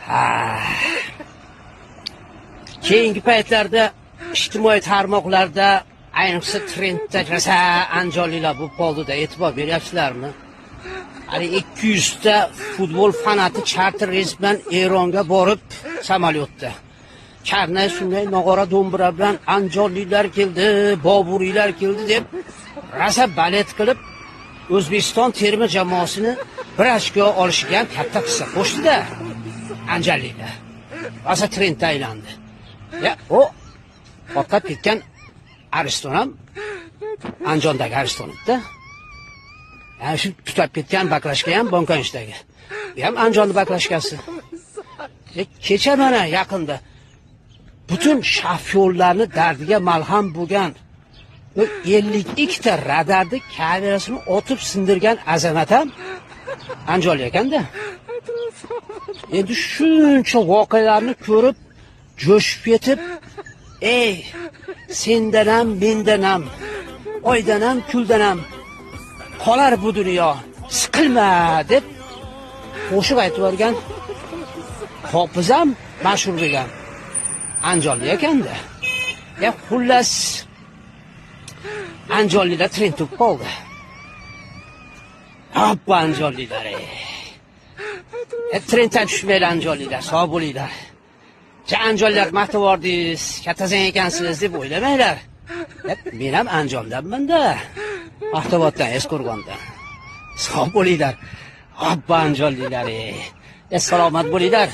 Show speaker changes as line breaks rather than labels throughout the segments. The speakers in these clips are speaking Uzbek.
Ha. Keyingi paytlarda ijtimoiy tarmoqlarda, ayniqsa trendda rosa anjolilar bu poldida e'tibor beryapsizlarmi? Hali 200 ta futbol fanati charter reys bilan Eronga borib samolyotda. Karnay shunday nog'ora do'mbira bilan anjolliklar keldi, boburiylar keldi deb rosa balet qilib O'zbekiston terma jamoasini bir ochko olishiga ham katta hissa qo'shdi-da. Anjolliklar. Rosa trendga aylandi. Ya, o otqab ketgan Ariston ham Anjondagi Ariston edi-da. Yani shu tutab ketgan baklashka ham Bonkanishdagi. Bu ham Anjonni baklashkasi. Kecha mana yaqinda butun shafyonlarni dardiga malham bo'lgan 52 ta radarni kamerasini otib sindirgan azamat ham Anjol ekanda. Endi shuncha voqealarni ko'rib, jo'shib ketib, ey, sendan ham, mendan ham, oydan ham, kuldan ham qolar bu dunyo, siqilma deb qo'shiq aytib o'rgan hofiz ham mashhur bo'lgan Anjolli ekanda. Ya xullas Anjollilar trend bo'lib qoldi. Abba Anjollilar. Trenddan tushmaylar Anjollilar, sog' bo'linglar. Anjollar maqtavordingiz, kattasan ekansiz deb o'ylamanglar. Men ham Anjondanman-da. Maqtavoddan, Esqo'rg'ondan. Sog' bo'linglar. Abba Anjollilar. Salomat bo'linglar.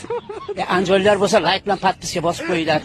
Anjollar bo'lsa like bilan podpiska bosib qo'yinglar.